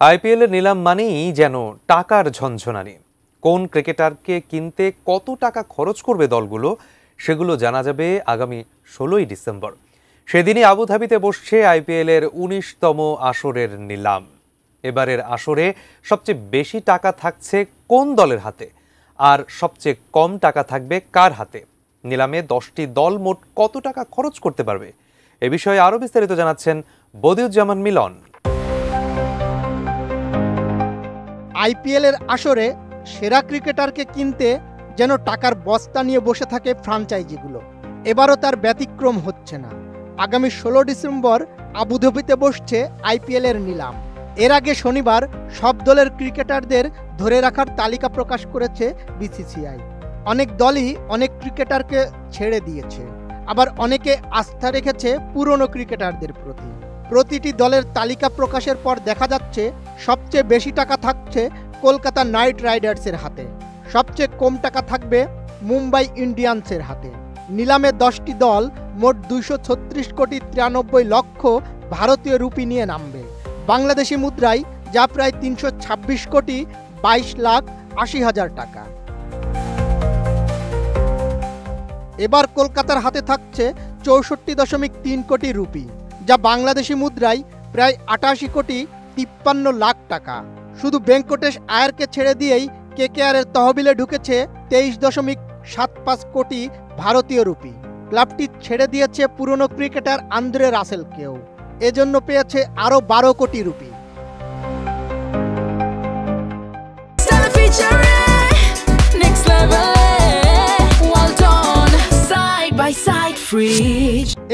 IPL এর নিলাম মানেই যেন টাকার ঝনঝনানি। কোন ক্রিকেটারকে কিনতে কত টাকা খরচ করবে দলগুলো, সেগুলো জানা যাবে আগামী 16ই ডিসেম্বর। সেদিনই আবুধাবিতে বসছে আইপিএল এর 19তম আসরের নিলাম। এবারের আসরে সবচেয়ে বেশি টাকা থাকছে কোন দলের হাতে, আর সবচেয়ে কম টাকা থাকবে কার হাতে? নিলামে 10টি দল মোট কত টাকা খরচ করতে পারবে, এ বিষয়ে আরো বিস্তারিত জানাচ্ছেন বদিউজ্জামান মিলন। আইপিএল এর আসরে সেরা ক্রিকেটারকে কিনতে যেন টাকার বস্তা নিয়ে বসে থাকে ফ্র্যাঞ্চাইজিগুলো। এবারও তার ব্যতিক্রম হচ্ছে না। আগামী 16 ডিসেম্বর আবুধাবিতে বসছে আইপিএল এর নিলাম। এর আগে শনিবার সব দলের ক্রিকেটারদের ধরে রাখার তালিকা প্রকাশ করেছে বিসিসিআই। অনেক দলই অনেক ক্রিকেটারকে ছেড়ে দিয়েছে, আবার অনেকে আস্থা রেখেছে পুরনো ক্রিকেটারদের প্রতি। প্রতিটি দলের তালিকা প্রকাশের পর দেখা যাচ্ছে সবচেয়ে বেশি টাকা থাকছে কলকাতা নাইট রাইডার্সের হাতে, সবচেয়ে কম টাকা থাকবে মুম্বাই ইন্ডিয়ান্সের হাতে। নিলামে 10টি দল মোট 236 কোটি 93 লক্ষ ভারতীয় রুপি নিয়ে নামবে, বাংলাদেশি মুদ্রায় যা প্রায় 326 কোটি 22 লাখ 80 হাজার টাকা। এবার কলকাতার হাতে থাকছে 64.3 কোটি রুপি, যা বাংলাদেশি মুদ্রায় প্রায় 88 কোটি 53 লাখ টাকা। শুধু ভেঙ্কটেশ আয়ারকে ছেড়ে দিয়েই কেকেআরের তহবিলে ঢুকেছে 23.75 কোটি ভারতীয় রুপি। ক্লাবটি ছেড়ে দিয়েছে পুরনো ক্রিকেটার আন্দ্রে রাসেলকেও, এজন্য পেয়েছে আরও 12 কোটি রুপি।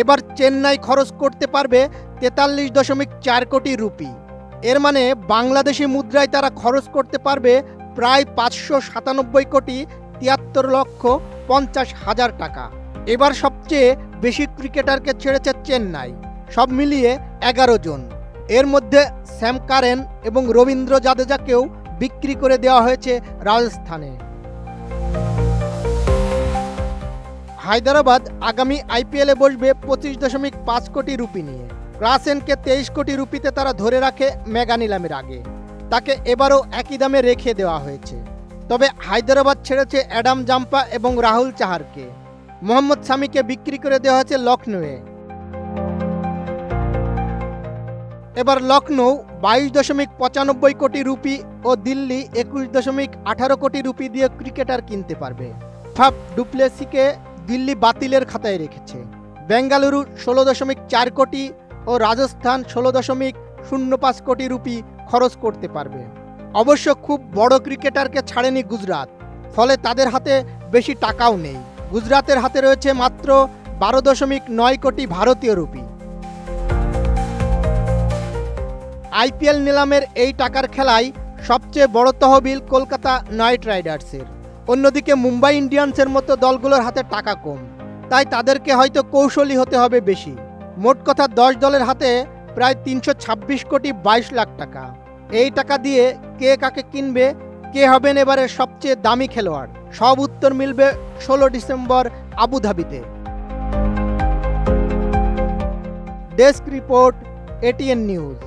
এবার চেন্নাই খরচ করতে পারবে 43.4 কোটি রুপি। এর মানে বাংলাদেশি মুদ্রায় তারা খরচ করতে পারবে প্রায় 597 কোটি 73 লক্ষ 50 হাজার টাকা। এবার সবচেয়ে বেশি ক্রিকেটারকে ছেড়েছে চেন্নাই, সব মিলিয়ে 11 জন। এর মধ্যে স্যাম কারেন এবং রবীন্দ্র জাদেজাকেও বিক্রি করে দেওয়া হয়েছে রাজস্থানে। হায়দ্রাবাদ আগামী আইপিএলে বসবে 25.5 কোটি রুপি নিয়ে। ক্লাসেনকে 23 কোটি রুপিতে তারা ধরে রাখে মেগা নিলামের আগে, তাকে এবারও একই দামে রেখে দেওয়া হয়েছে। তবে হায়দ্রাবাদ ছেড়েছে অ্যাডাম জাম্পা এবং রাহুল চাহারকে। মোহাম্মদ শামিকে বিক্রি করে দেওয়া হয়েছে লখনৌয়ে। এবার লখনৌ 22.95 কোটি রুপি ও দিল্লি 21.18 কোটি রুপি দিয়ে ক্রিকেটার কিনতে পারবে। ফাফ ডুপ্লেসিকে দিল্লি বাতিলের খাতায় রেখেছে। বেঙ্গালুরু 16.4 কোটি ও রাজস্থান 16.05 কোটি রুপি খরচ করতে পারবে। অবশ্য খুব বড় ক্রিকেটারকে ছাড়েনি গুজরাট, ফলে তাদের হাতে বেশি টাকাও নেই। গুজরাতের হাতে রয়েছে মাত্র 12.9 কোটি ভারতীয় রুপি। আইপিএল নিলামের এই টাকার খেলায় সবচেয়ে বড় তহবিল কলকাতা নাইট রাইডার্সের। অন্যদিকে মুম্বাই ইন্ডিয়ান্সের মতো দলগুলোর হাতে টাকা কম, তাই তাদেরকে হয়তো কৌশলী হতে হবে বেশি। মোট কথা 10 দলের হাতে প্রায় 326 কোটি 22 লাখ টাকা। এই টাকা দিয়ে কে কাকে কিনবে, কে হবেন এবারের সবচেয়ে দামি খেলোয়াড়, সব উত্তর মিলবে 16 ডিসেম্বর আবুধাবিতে। Desk report, ATN news.